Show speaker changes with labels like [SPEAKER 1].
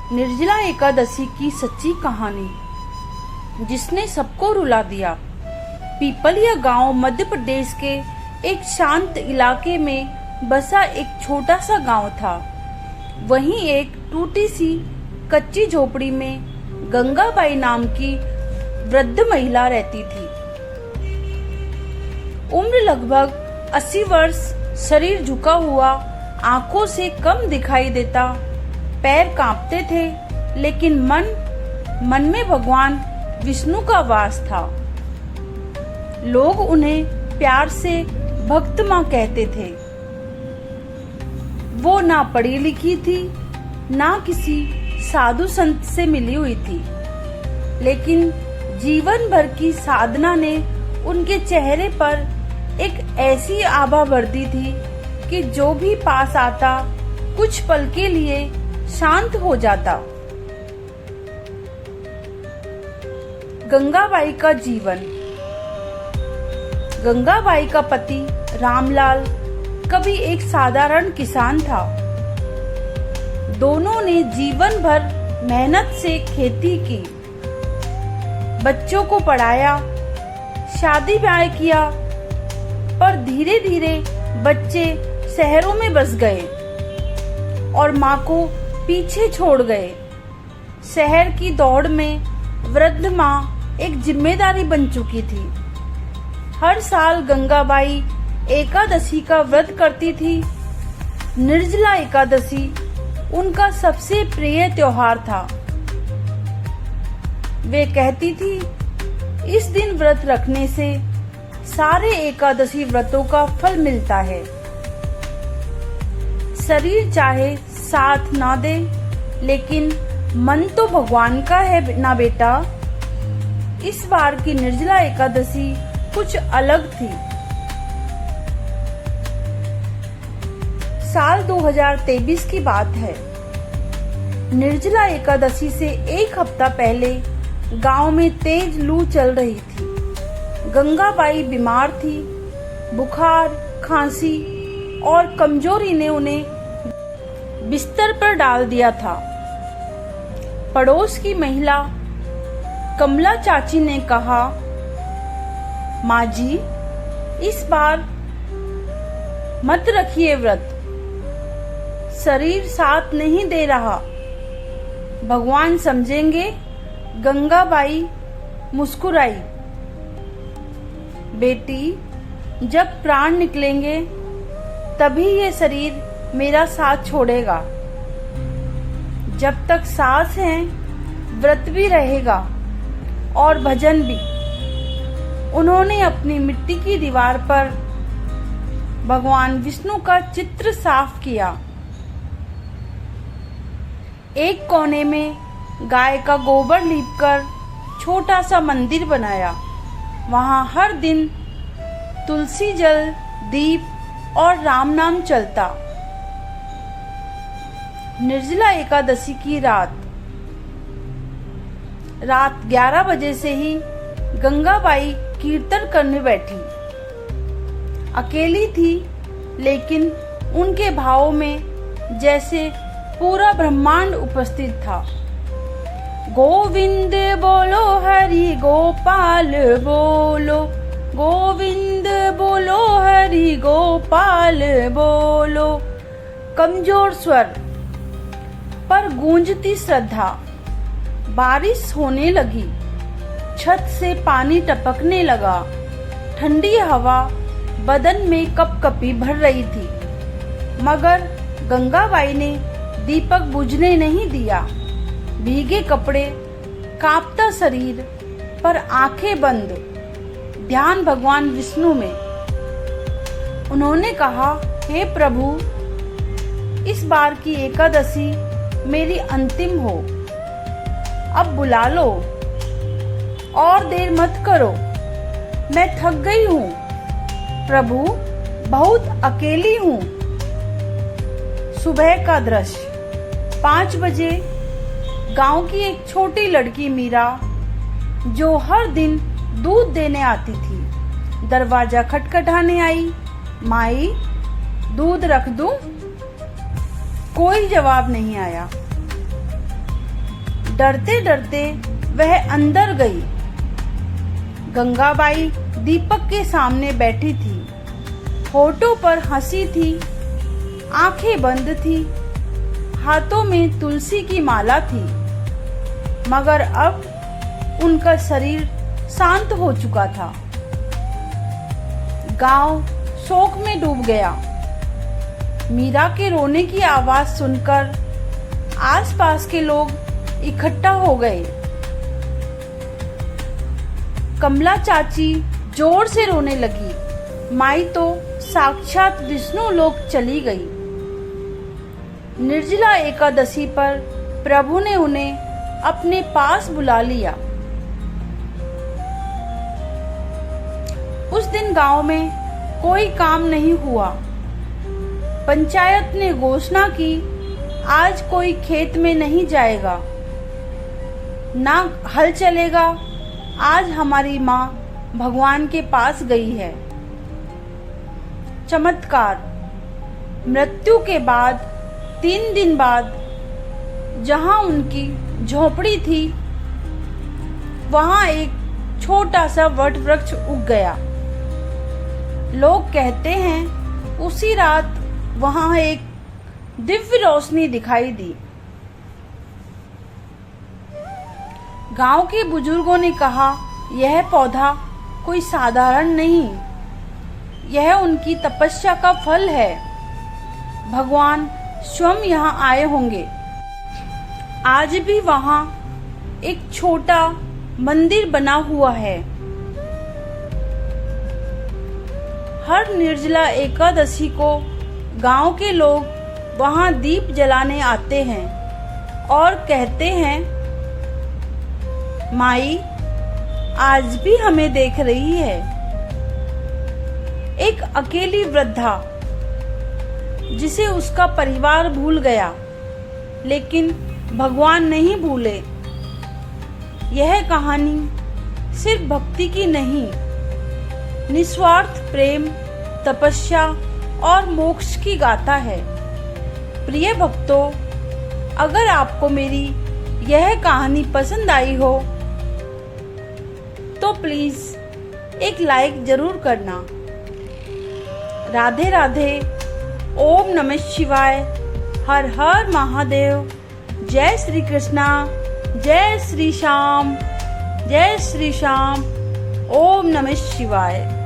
[SPEAKER 1] निर्जला एकादशी की सच्ची कहानी जिसने सबको रुला दिया। पीपलिया गांव मध्य प्रदेश के एक शांत इलाके में बसा एक छोटा सा गांव था। वहीं एक टूटी सी कच्ची झोपड़ी में गंगाबाई नाम की वृद्ध महिला रहती थी। उम्र लगभग 80 वर्ष, शरीर झुका हुआ, आंखों से कम दिखाई देता, पैर कांपते थे, लेकिन मन में भगवान विष्णु का वास था। लोग उन्हें प्यार से भक्त माँ कहते थे। वो ना पढ़ी लिखी थी, ना किसी साधु संत से मिली हुई थी, लेकिन जीवन भर की साधना ने उनके चेहरे पर एक ऐसी आभा भर दी थी कि जो भी पास आता कुछ पल के लिए शांत हो जाता। गंगाबाई का जीवन। गंगाबाई का पति रामलाल कभी एक साधारण किसान था। दोनों ने जीवन भर मेहनत से खेती की, बच्चों को पढ़ाया, शादी ब्याह किया, पर धीरे धीरे बच्चे शहरों में बस गए और माँ को पीछे छोड़ गए। शहर की दौड़ में वृद्ध माँ एक जिम्मेदारी बन चुकी थी। हर साल गंगाबाई एकादशी का व्रत करती थी। निर्जला एकादशी उनका सबसे प्रिय त्योहार था। वे कहती थी, इस दिन व्रत रखने से सारे एकादशी व्रतों का फल मिलता है। शरीर चाहे साथ ना दे, लेकिन मन तो भगवान का है ना बेटा। इस बार की निर्जला एकादशी कुछ अलग थी। साल 2023 की बात है। निर्जला एकादशी से एक हफ्ता पहले गांव में तेज लू चल रही थी। गंगाबाई बीमार थी। बुखार, खांसी और कमजोरी ने उन्हें बिस्तर पर डाल दिया था। पड़ोस की महिला कमला चाची ने कहा, माँ जी, इस बार मत रखिए व्रत, शरीर साथ नहीं दे रहा, भगवान समझेंगे। गंगाबाई मुस्कुराई, बेटी, जब प्राण निकलेंगे तभी ये शरीर मेरा साथ छोड़ेगा। जब तक सांस है व्रत भी रहेगा और भजन भी। उन्होंने अपनी मिट्टी की दीवार पर भगवान विष्णु का चित्र साफ किया। एक कोने में गाय का गोबर लीपकर छोटा सा मंदिर बनाया। वहां हर दिन तुलसी जल, दीप और राम नाम चलता। निर्जला एकादशी की रात 11 बजे से ही गंगाबाई कीर्तन करने बैठी। अकेली थी, लेकिन उनके भावों में जैसे पूरा ब्रह्मांड उपस्थित था। गोविंद बोलो, हरि गोपाल बोलो, गोविंद बोलो, हरि गोपाल बोलो। कमजोर स्वर पर गूंजती श्रद्धा। बारिश होने लगी, छत से पानी टपकने लगा। ठंडी हवा बदन में कपकपी भर रही थी, मगर गंगाबाई ने दीपक बुझने नहीं दिया। भीगे कपड़े, कांपता शरीर, पर आंखें बंद, ध्यान भगवान विष्णु में। उन्होंने कहा, हे प्रभु, इस बार की एकादशी मेरी अंतिम हो। अब बुला लो, और देर मत करो, मैं थक गई हूँ प्रभु, बहुत अकेली हूँ। सुबह का दृश्य। 5 बजे गांव की एक छोटी लड़की मीरा, जो हर दिन दूध देने आती थी, दरवाजा खटखटाने आई। माई, दूध रख दूं? कोई जवाब नहीं आया। डरते डरते वह अंदर गई। गंगाबाई दीपक के सामने बैठी थी। होठों पर हंसी थी, आंखें बंद थी, हाथों में तुलसी की माला थी, मगर अब उनका शरीर शांत हो चुका था। गांव शोक में डूब गया। मीरा के रोने की आवाज सुनकर आसपास के लोग इकट्ठा हो गए। कमला चाची जोर से रोने लगी। माई तो साक्षात विष्णु लोक चली गई। निर्जला एकादशी पर प्रभु ने उन्हें अपने पास बुला लिया। उस दिन गांव में कोई काम नहीं हुआ। पंचायत ने घोषणा की, आज कोई खेत में नहीं जाएगा, ना हल चलेगा। आज हमारी माँ भगवान के पास गई है। चमत्कार। मृत्यु के बाद 3 दिन बाद जहाँ उनकी झोपड़ी थी, वहाँ एक छोटा सा वट वृक्ष उग गया। लोग कहते हैं उसी रात वहाँ एक दिव्य रोशनी दिखाई दी। गांव के बुजुर्गों ने कहा, यह पौधा कोई साधारण नहीं, यह उनकी तपस्या का फल है। भगवान स्वयं यहाँ आए होंगे। आज भी वहाँ एक छोटा मंदिर बना हुआ है। हर निर्जला एकादशी को गांव के लोग वहाँ दीप जलाने आते हैं और कहते हैं, माई आज भी हमें देख रही है। एक अकेली वृद्धा जिसे उसका परिवार भूल गया, लेकिन भगवान नहीं भूले। यह कहानी सिर्फ भक्ति की नहीं, निस्वार्थ प्रेम, तपस्या और मोक्ष की गाथा है। प्रिय भक्तों, अगर आपको मेरी यह कहानी पसंद आई हो तो प्लीज एक लाइक जरूर करना। राधे राधे। ओम नमः शिवाय। हर हर महादेव। जय श्री कृष्णा। जय श्री श्याम। जय श्री श्याम। ओम नमः शिवाय।